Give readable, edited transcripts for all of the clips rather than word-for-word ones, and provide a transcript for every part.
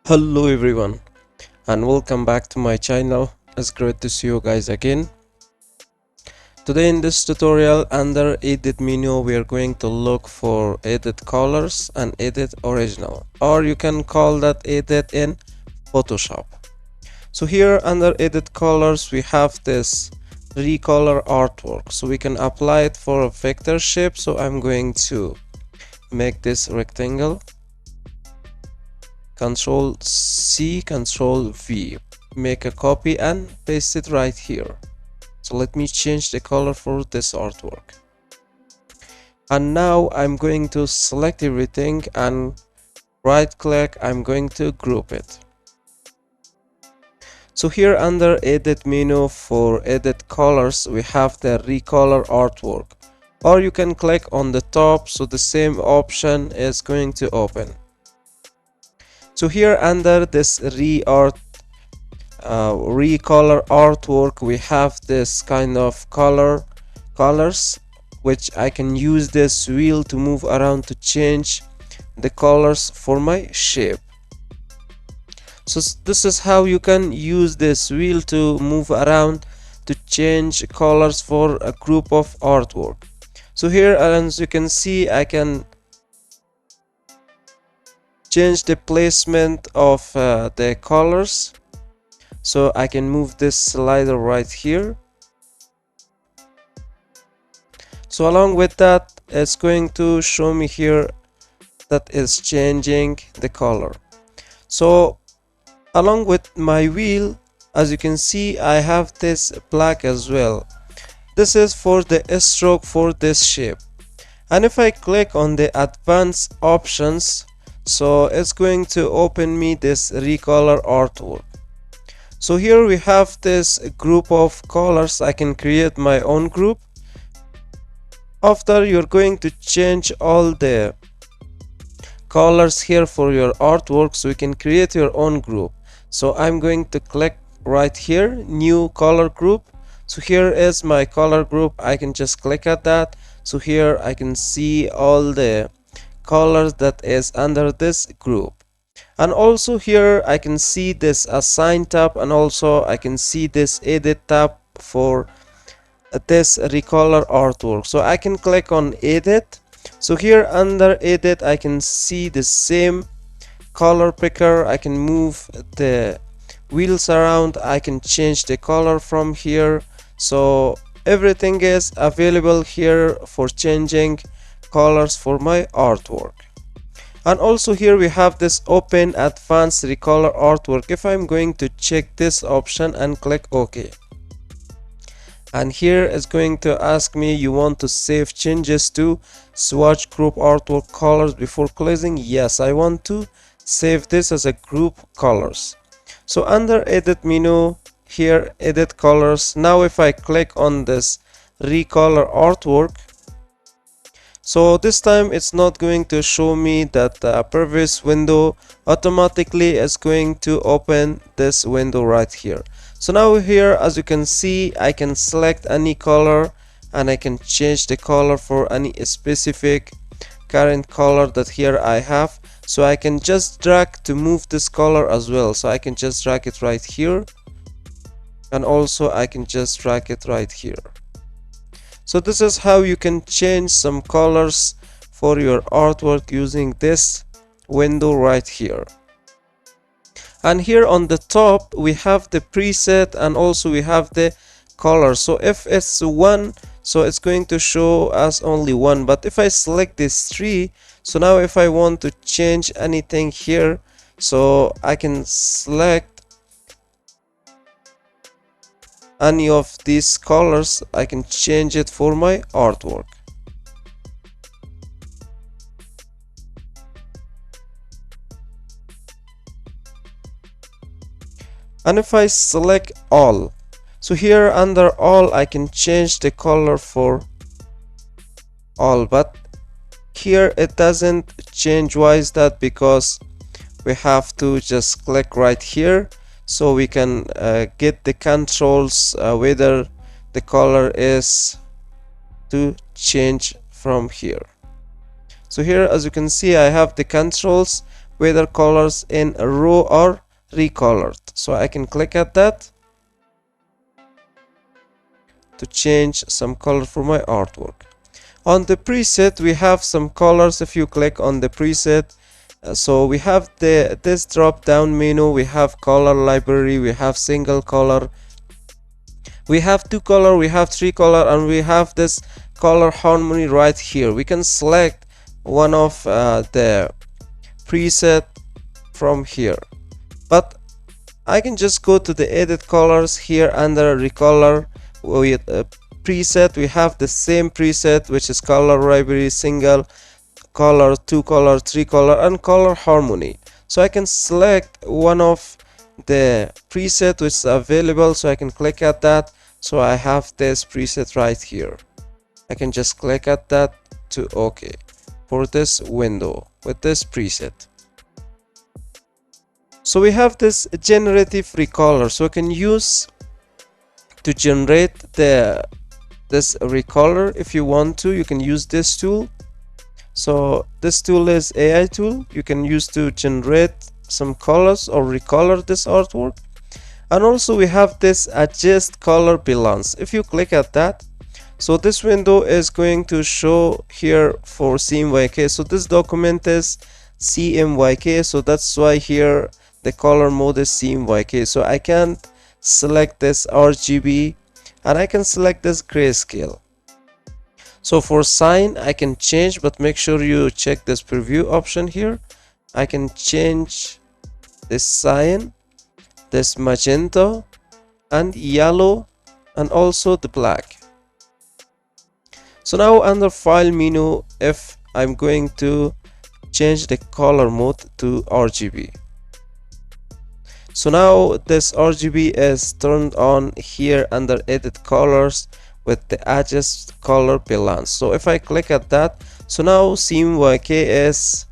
Hello everyone and welcome back to my channel. It's great to see you guys again. Today in this tutorial under edit menu we are going to look for edit colors and edit original, or you can call that edit in Photoshop. So here under edit colors we have this recolor artwork, so we can apply it for a vector shape. So I'm going to make this rectangle, Control C, Control V, make a copy and paste it right here. So let me change the color for this artwork. And now I'm going to select everything and right click, I'm going to group it. So here under edit menu for edit colors we have the recolor artwork, or you can click on the top, so the same option is going to open. So here under this recolor artwork we have this kind of colors, which I can use this wheel to move around to change the colors for my shape. So this is how you can use this wheel to move around to change colors for a group of artwork. So here, as you can see, I can change the placement of the colors. So I can move this slider right here. So along with that, it's going to show me here that is changing the color. So along with my wheel, as you can see, I have this black as well. This is for the stroke for this shape. And if I click on the advanced options, so it's going to open me this recolor artwork. So here we have this group of colors. I can create my own group. After, you're going to change all the colors here for your artwork, so you can create your own group. So I'm going to click right here, new color group. So here is my color group. I can just click at that. So here I can see all the colors that is under this group. And also here I can see this assign tab, and also I can see this edit tab for this recolor artwork. So I can click on edit. So here under edit I can see the same color picker. I can move the wheels around, I can change the color from here. So everything is available here for changing colors for my artwork. And also here we have this open advanced recolor artwork. If I'm going to check this option and click OK, and here it's going to ask me, you want to save changes to swatch group artwork colors before closing? Yes, I want to save this as a group colors. So under edit menu here, edit colors. Now if I click on this recolor artwork, so this time it's not going to show me that the previous window, automatically is going to open this window right here. So now here, as you can see, I can select any color and I can change the color for any specific current color that here I have. So I can just drag to move this color as well. So I can just drag it right here, and also I can just drag it right here. So this is how you can change some colors for your artwork using this window right here. And here on the top we have the preset, and also we have the color. So if it's one, so it's going to show us only one, but if I select this three, so now if I want to change anything here, so I can select any of these colors, I can change it for my artwork. And if I select all, so here under all I can change the color for all, but here it doesn't change. Why is that? Because we have to just click right here, so we can get the controls whether the color is to change from here. So here, as you can see, I have the controls whether colors in a row are recolored. So I can click at that to change some color for my artwork. On the preset we have some colors. If you click on the preset, so we have this drop down menu, we have color library, we have single color, we have two color, we have three color, and we have this color harmony right here. We can select one of the preset from here, but I can just go to the edit colors here under recolor with preset. We have the same preset, which is color library, single color, two color, three color, and color harmony. So I can select one of the preset which is available, so I can click at that. So I have this preset right here. I can just click at that to OK for this window with this preset. So we have this generative recolor, so I can use to generate this recolor. If you want to, you can use this tool. So this tool is AI tool, you can use to generate some colors or recolor this artwork. And also we have this adjust color balance. If you click at that, so this window is going to show here for CMYK. So this document is CMYK, so that's why here the color mode is CMYK. So I can select this RGB and I can select this grayscale. So for sign I can change, but make sure you check this preview option here. I can change this cyan, this magenta and yellow, and also the black. So now under file menu, if I'm going to change the color mode to RGB, so now this RGB is turned on here under edit colors with the adjust color balance. So if I click at that, so now CMYK is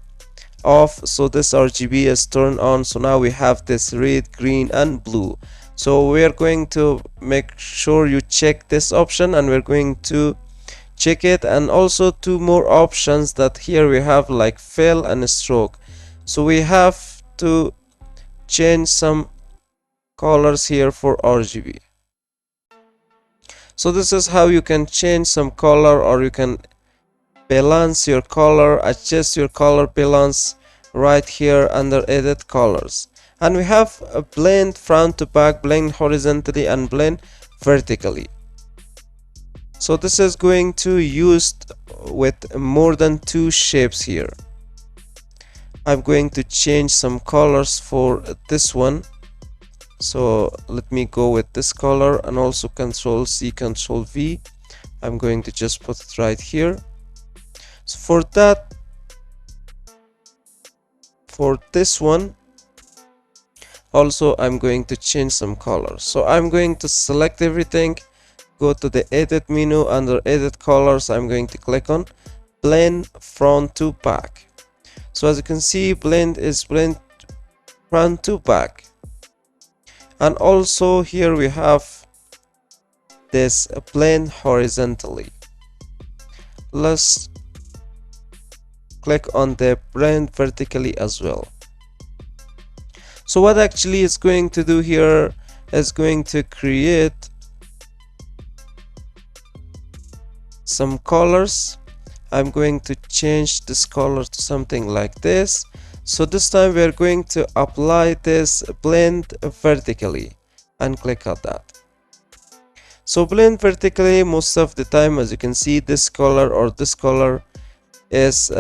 off, so this RGB is turned on. So now we have this red, green and blue. So we are going to make sure you check this option, and we're going to check it. And also two more options that here we have, like fill and stroke. So we have to change some colors here for RGB. So this is how you can change some color, or you can balance your color, adjust your color balance right here under edit colors. And we have a blend front to back, blend horizontally and blend vertically. So this is going to use with more than two shapes here. I'm going to change some colors for this one. So let me go with this color, and also Control C, Control V. I'm going to just put it right here. So for that, for this one also I'm going to change some colors. So I'm going to select everything, go to the edit menu, under edit colors I'm going to click on blend front to back. So as you can see, blend is blend front to back. And also here we have this blend horizontally. Let's click on the blend vertically as well. So what actually it's going to do here is going to create some colors. I'm going to change this color to something like this. So this time we are going to apply this blend vertically and click on that. So blend vertically, most of the time, as you can see, this color or this color is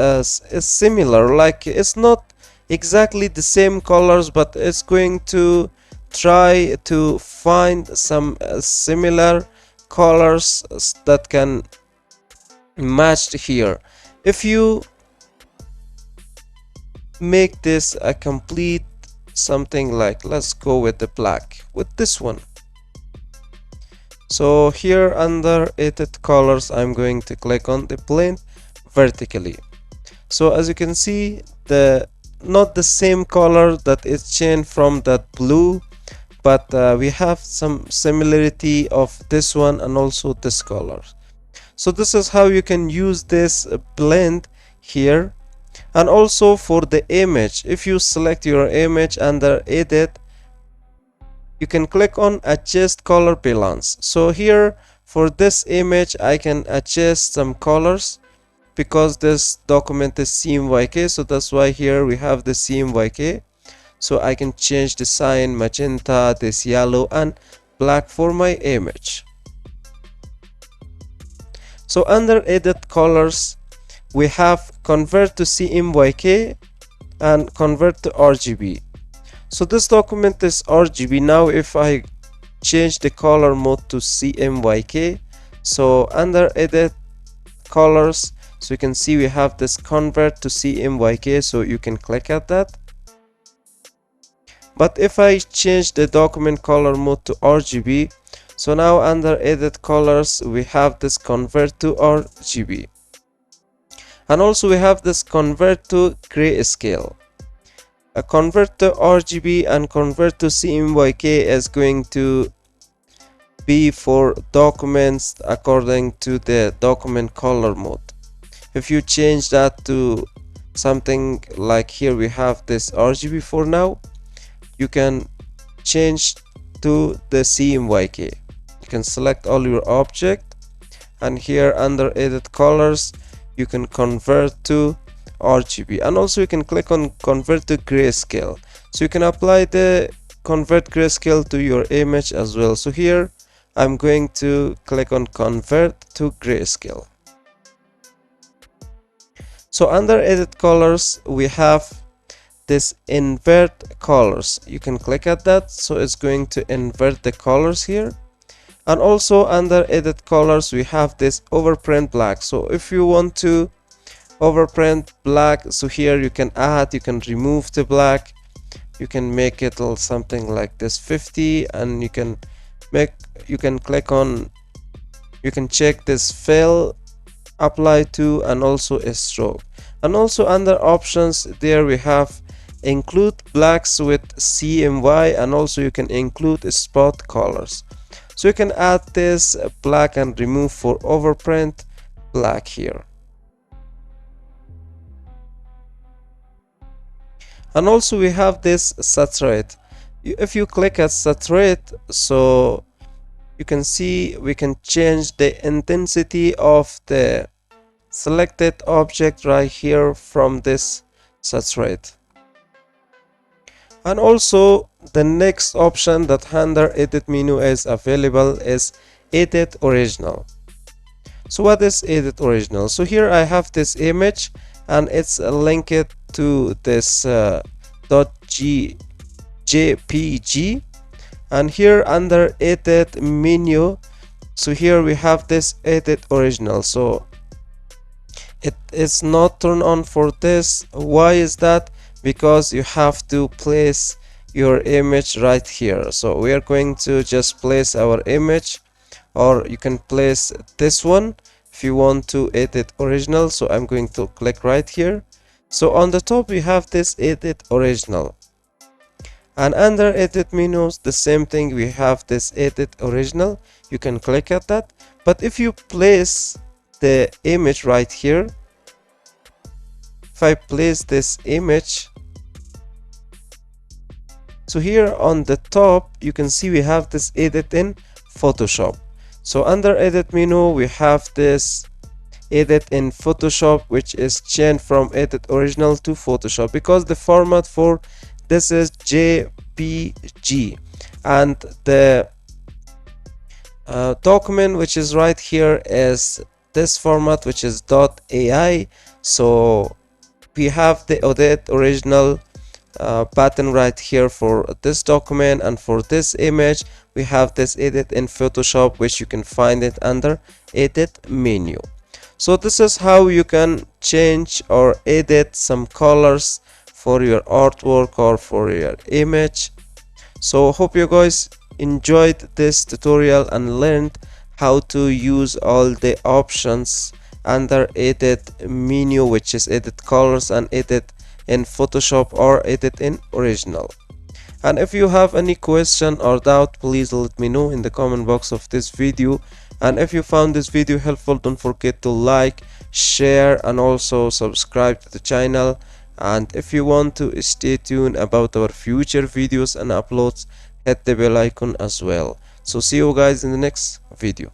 similar, like it's not exactly the same colors, but it's going to try to find some similar colors that can match here. If you make this a complete something like, let's go with the black with this one. So here under edit colors I'm going to click on the blend vertically. So as you can see, not the same color that is changed from that blue, but we have some similarity of this one and also this color. So this is how you can use this blend here And also for the image, if you select your image under edit, you can click on adjust color balance. So here for this image I can adjust some colors because this document is CMYK, so that's why here we have the CMYK. So I can change the sign, magenta, this yellow and black for my image. So under edit colors we have convert to CMYK and convert to RGB. So this document is RGB. Now if I change the color mode to CMYK, so under edit colors, so you can see we have this convert to CMYK, so you can click at that. But if I change the document color mode to RGB, so now under edit colors we have this convert to RGB, and also we have this convert to grayscale. A convert to RGB and convert to CMYK is going to be for documents according to the document color mode. If you change that to something like here we have this RGB for now, you can change to the CMYK. You can select all your object and here under edit colors you can convert to RGB, and also you can click on convert to grayscale, so you can apply the convert grayscale to your image as well. So here I'm going to click on convert to grayscale. So under edit colors we have this invert colors. You can click at that, so it's going to invert the colors here. And also under edit colors we have this overprint black. So if you want to overprint black, so here you can add, you can remove the black, you can make it something like this 50, and you can click on, you can check this fill, apply to, and also a stroke. And also under options there we have include blacks with CMY, and also you can include spot colors. So you can add this black and remove for overprint black here. And also we have this saturate. If you click at saturate, so you can see we can change the intensity of the selected object right here from this saturate. And also the next option that under edit menu is available is edit original. So what is edit original? So here I have this image and it's linked to this .jpg, and here under edit menu, so here we have this edit original. So it is not turned on for this. Why is that? Because you have to place your image right here. So we are going to just place our image, or you can place this one if you want to edit original. So I'm going to click right here. So on the top we have this edit original, and under edit menus the same thing, we have this edit original. You can click at that. But if you place the image right here, if I place this image, so here on the top you can see we have this edit in Photoshop. So under edit menu we have this edit in Photoshop, which is changed from edit original to Photoshop because the format for this is JPG, and the document which is right here is this format, which is .ai. So we have the edit original button right here for this document, and for this image we have this edit in Photoshop, which you can find it under edit menu. So this is how you can change or edit some colors for your artwork or for your image. So hope you guys enjoyed this tutorial and learned how to use all the options under edit menu, which is edit colors and edit in Photoshop or edit in original. And if you have any question or doubt, please let me know in the comment box of this video. And if you found this video helpful, don't forget to like, share, and also subscribe to the channel. And if you want to stay tuned about our future videos and uploads, hit the bell icon as well. So see you guys in the next video.